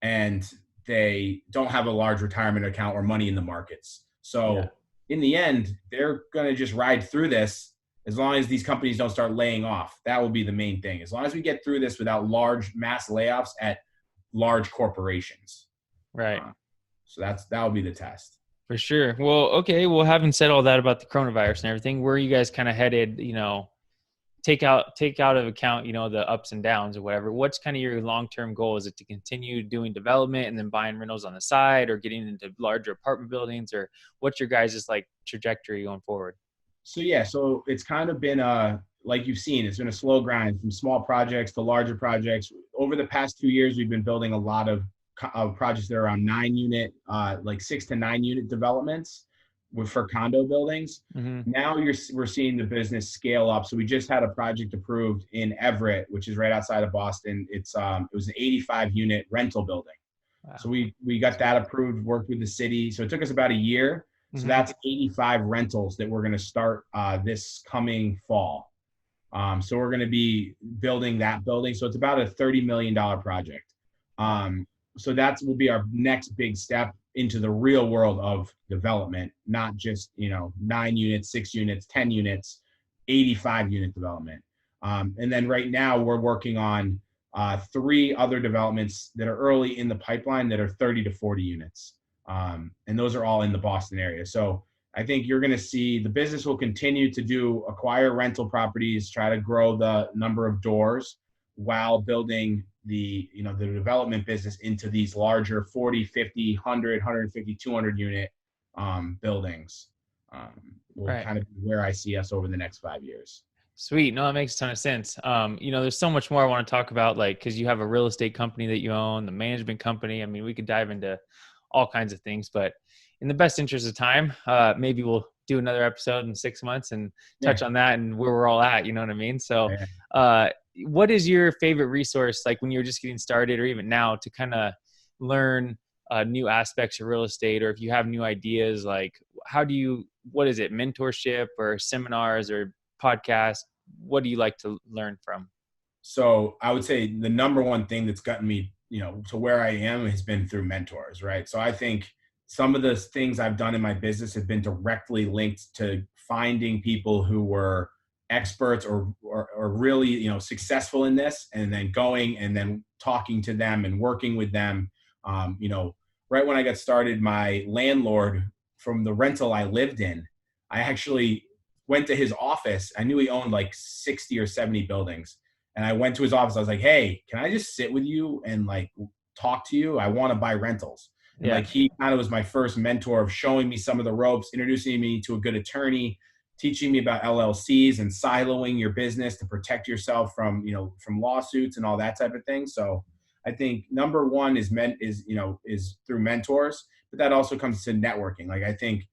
and they don't have a large retirement account or money in the markets. So in the end, they're going to just ride through this as long as these companies don't start laying off. That will be the main thing. As long as we get through this without large mass layoffs at large corporations. Right. So that will be the test. For sure. Well, okay. Well, having said all that about the coronavirus and everything, where are you guys kind of headed, take out of account, the ups and downs or whatever. What's kind of your long-term goal? Is it to continue doing development and then buying rentals on the side, or getting into larger apartment buildings, or what's your guys' like trajectory going forward? So it's kind of been like you've seen, it's been a slow grind from small projects to larger projects. Over the past 2 years, we've been building a lot of projects that are around 9 unit, like 6 to 9 unit developments for condo buildings. Now we're seeing the business scale up. So we just had a project approved in Everett, which is right outside of Boston. It was an 85 unit rental building. Wow. So we got that approved, worked with the city. So it took us about a year. So that's 85 rentals that we're going to start this coming fall. So we're going to be building that building. So it's about a $30 million project. So that will be our next big step into the real world of development, not just, 9 units, 6 units, 10 units, 85 unit development. And then right now we're working on 3 other developments that are early in the pipeline that are 30 to 40 units. And those are all in the Boston area. So I think you're going to see the business will continue to acquire rental properties, try to grow the number of doors while building the development business into these larger 40, 50, 100, 150, 200 unit buildings. Will kind of be where I see us over the next 5 years. Sweet. No, that makes a ton of sense. There's so much more I want to talk about, like, because you have a real estate company that you own, the management company. I mean, we could dive into all kinds of things, but in the best interest of time, maybe we'll do another episode in 6 months and touch on that and where we're all at, you know what I mean? So, what is your favorite resource, like when you're just getting started or even now, to kind of learn new aspects of real estate, or if you have new ideas, like what is it, mentorship or seminars or podcasts? What do you like to learn from? So I would say the number one thing that's gotten me, to where I am has been through mentors, right? So I think some of the things I've done in my business have been directly linked to finding people who were experts or really, successful in this, and then going and then talking to them and working with them. Right when I got started, my landlord from the rental I lived in, I actually went to his office. I knew he owned like 60 or 70 buildings. And I went to his office. I was like, hey, can I just sit with you and like talk to you? I want to buy rentals. And like, he kind of was my first mentor of showing me some of the ropes, introducing me to a good attorney, teaching me about LLCs and siloing your business to protect yourself from lawsuits and all that type of thing. So I think number one is through mentors, but that also comes to networking. Like, I think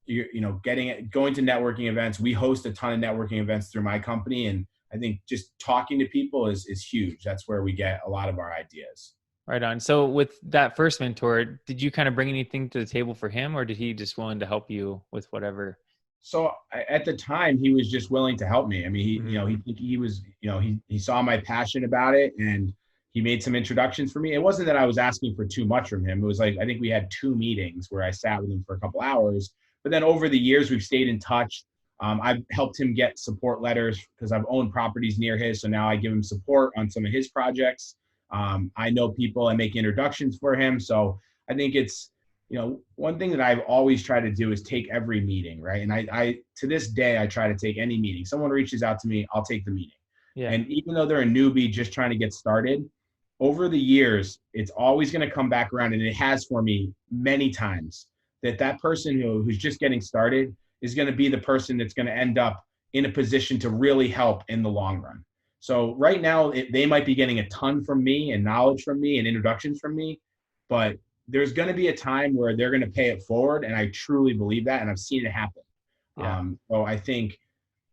going to networking events. We host a ton of networking events through my company, and I think just talking to people is huge. That's where we get a lot of our ideas. Right on. So with that first mentor, did you kind of bring anything to the table for him, or did he just willing to help you with whatever? So at the time, he was just willing to help me. I mean, he was, he saw my passion about it, and he made some introductions for me. It wasn't that I was asking for too much from him. It was like, I think we had 2 meetings where I sat with him for a couple hours. But then over the years, we've stayed in touch. I've helped him get support letters because I've owned properties near his. So now I give him support on some of his projects. I know people, I make introductions for him. So I think it's, one thing that I've always tried to do is take every meeting, right? And I to this day, I try to take any meeting. Someone reaches out to me, I'll take the meeting. Yeah. And even though they're a newbie just trying to get started, over the years, it's always going to come back around, and it has for me many times, that person who's just getting started is going to be the person that's going to end up in a position to really help in the long run. So right now, they might be getting a ton from me and knowledge from me and introductions from me, but there's going to be a time where they're going to pay it forward, and I truly believe that, and I've seen it happen. Yeah. So I think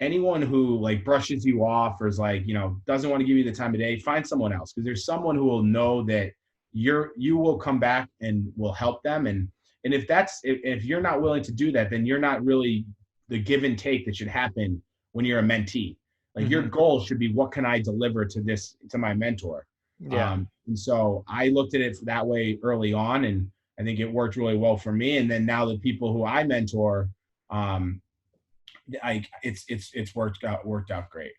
anyone who like brushes you off or is like, doesn't want to give you the time of day, find someone else, because there's someone who will know that you will come back and will help them. And if you're not willing to do that, then you're not really the give and take that should happen when you're a mentee. Like your goal should be, what can I deliver to my mentor? Yeah. And so I looked at it that way early on, and I think it worked really well for me. And then now the people who I mentor, it's worked out great.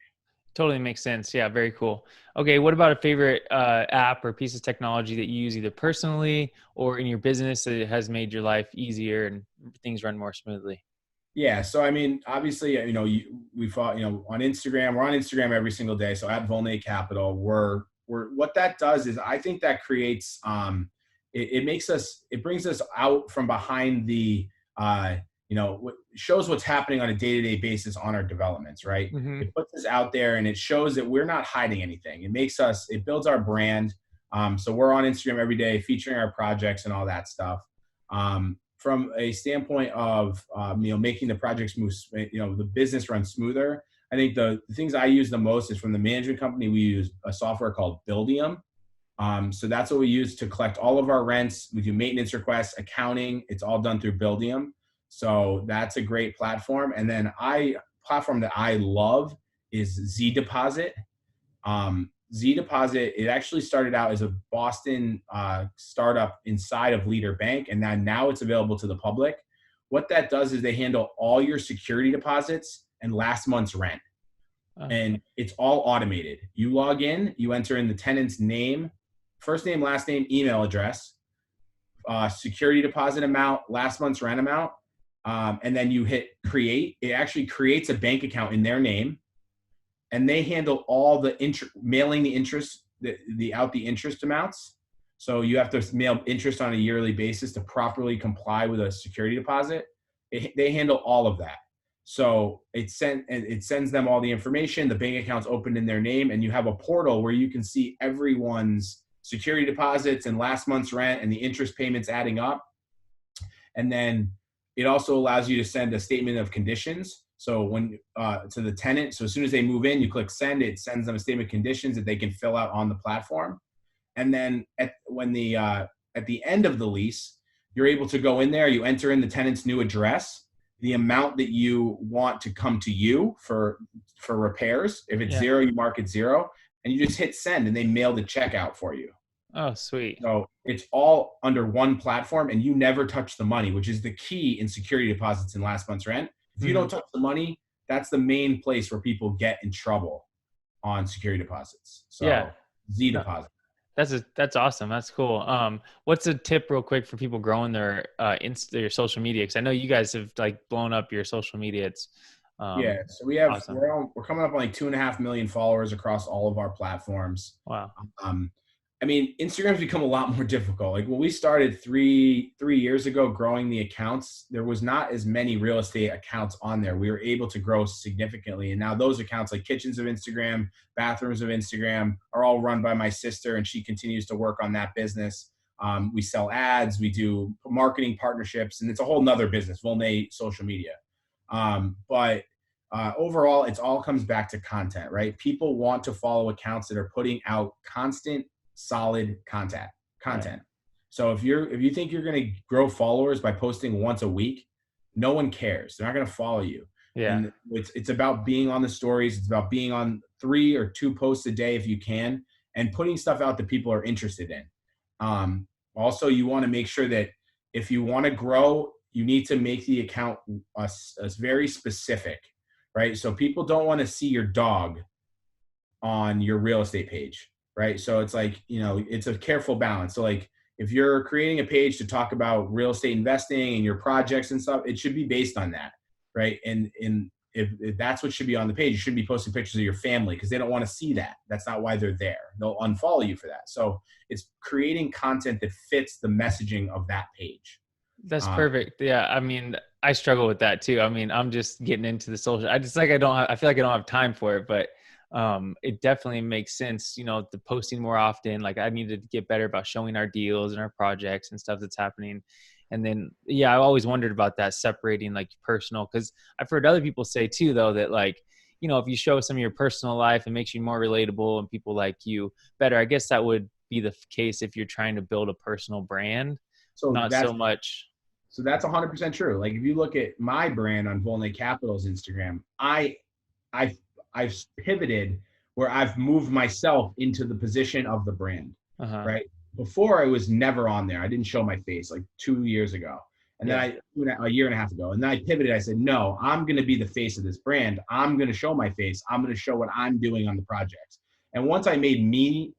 Totally makes sense. Yeah. Very cool. Okay. What about a favorite app or piece of technology that you use either personally or in your business that has made your life easier and things run more smoothly? Yeah. So, I mean, obviously, we fought, on Instagram, we're on Instagram every single day. So at Volnay Capital, we're what that does is, I think that creates, it brings us out from behind the, shows what's happening on a day-to-day basis on our developments, right? It puts us out there, and it shows that we're not hiding anything. It builds our brand. So we're on Instagram every day featuring our projects and all that stuff. From a standpoint of, making the projects move, the business run smoother, I think the things I use the most is from the management company. We use a software called Beliveau. So that's what we use to collect all of our rents. We do maintenance requests, accounting. It's all done through Beliveau. So that's a great platform. And then platform that I love is Z Deposit. Z Deposit, it actually started out as a Boston startup inside of Leader Bank, and now it's available to the public. What that does is they handle all your security deposits and last month's rent. And it's all automated. You log in, you enter in the tenant's name, first name, last name, email address, security deposit amount, last month's rent amount, and then you hit create. It actually creates a bank account in their name, and they handle all the mailing the interest, the interest amounts. So you have to mail interest on a yearly basis to properly comply with a security deposit. They handle all of that. So it sends them all the information. The bank account's opened in their name, and you have a portal where you can see everyone's security deposits and last month's rent and the interest payments adding up. And then it also allows you to send a statement of conditions. So when to the tenant, so as soon as they move in, you click send, it sends them a statement of conditions that they can fill out on the platform. And then at the end of the lease, you're able to go in there, you enter in the tenant's new address, the amount that you want to come to you for repairs. If it's zero, you mark it zero, and you just hit send, and they mail the check out for you. Oh, sweet. So it's all under one platform, and you never touch the money, which is the key in security deposits and last month's rent. If you don't touch the money, that's the main place where people get in trouble on security deposits. So Z Deposit. That's awesome. That's cool. What's a tip real quick for people growing their social media? Because I know you guys have like blown up your social media. It's so we have awesome. we're coming up on like 2.5 million followers across all of our platforms. Wow. I mean, Instagram's become a lot more difficult. Like when we started three years ago growing the accounts, there was not as many real estate accounts on there. We were able to grow significantly. And now those accounts like Kitchens of Instagram, Bathrooms of Instagram are all run by my sister, and she continues to work on that business. We sell ads, we do marketing partnerships, and it's a whole nother business, Volnay social media. But overall, it all comes back to content, right? People want to follow accounts that are putting out constant, solid content. Right. So if you think you're going to grow followers by posting once a week, no one cares. They're not going to follow you. Yeah. And it's about being on the stories. It's about being on 3 or 2 posts a day if you can. and putting stuff out that people are interested in. Also, you want to make sure that if you want to grow, you need to make the account a very specific, right? So people don't want to see your dog on your real estate page, right? So it's like, it's a careful balance. So like if you're creating a page to talk about real estate investing and your projects and stuff, it should be based on that, right? And if that's what should be on the page, you shouldn't be posting pictures of your family because they don't want to see that. That's not why they're there. They'll unfollow you for that. So it's creating content that fits the messaging of that page. That's perfect. Yeah. I mean, I struggle with that too. I mean, I'm just getting into the social. I feel like I don't have time for it, but it definitely makes sense, the posting more often. Like I need to get better about showing our deals and our projects and stuff that's happening. And then, yeah, I always wondered about that, separating like personal, because I've heard other people say too, though, that like, if you show some of your personal life, it makes you more relatable and people like you better. I guess that would be the case if you're trying to build a personal brand, not so much. So that's 100% true. Like if you look at my brand on Volney Capital's Instagram, I've pivoted where I've moved myself into the position of the brand, right? Before I was never on there. I didn't show my face like 2 years ago. And then a year and a half ago. And then I pivoted. I said, no, I'm going to be the face of this brand. I'm going to show my face. I'm going to show what I'm doing on the projects. And once I made me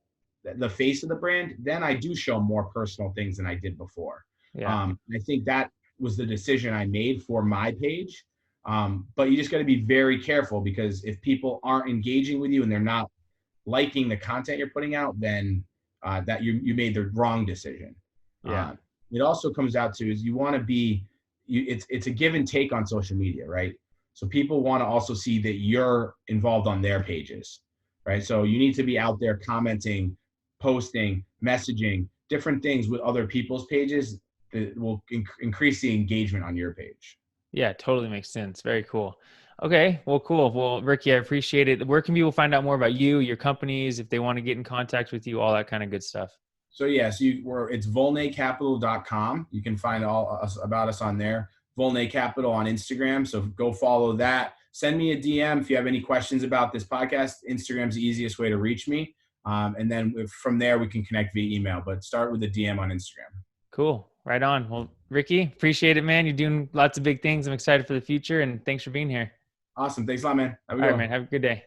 the face of the brand, then I do show more personal things than I did before. I think that was the decision I made for my page. But you just got to be very careful because if people aren't engaging with you and they're not liking the content you're putting out, then that you made the wrong decision. It also comes out to is you want to be, it's a give and take on social media, right? So people want to also see that you're involved on their pages, right? So you need to be out there commenting, posting, messaging, different things with other people's pages that will increase the engagement on your page. Yeah, totally makes sense. Very cool. Okay, well, cool. Well, Ricky, I appreciate it. Where can people find out more about you, your companies, if they want to get in contact with you, all that kind of good stuff? So it's volneycapital.com. You can find all about us on there. Volney Capital on Instagram. So go follow that. Send me a DM if you have any questions about this podcast. Instagram's the easiest way to reach me. And then from there, we can connect via email, but start with a DM on Instagram. Cool. Right on. Well, Ricky, appreciate it, man. You're doing lots of big things. I'm excited for the future, and thanks for being here. Awesome. Thanks a lot, man. All right, man. Have a good day.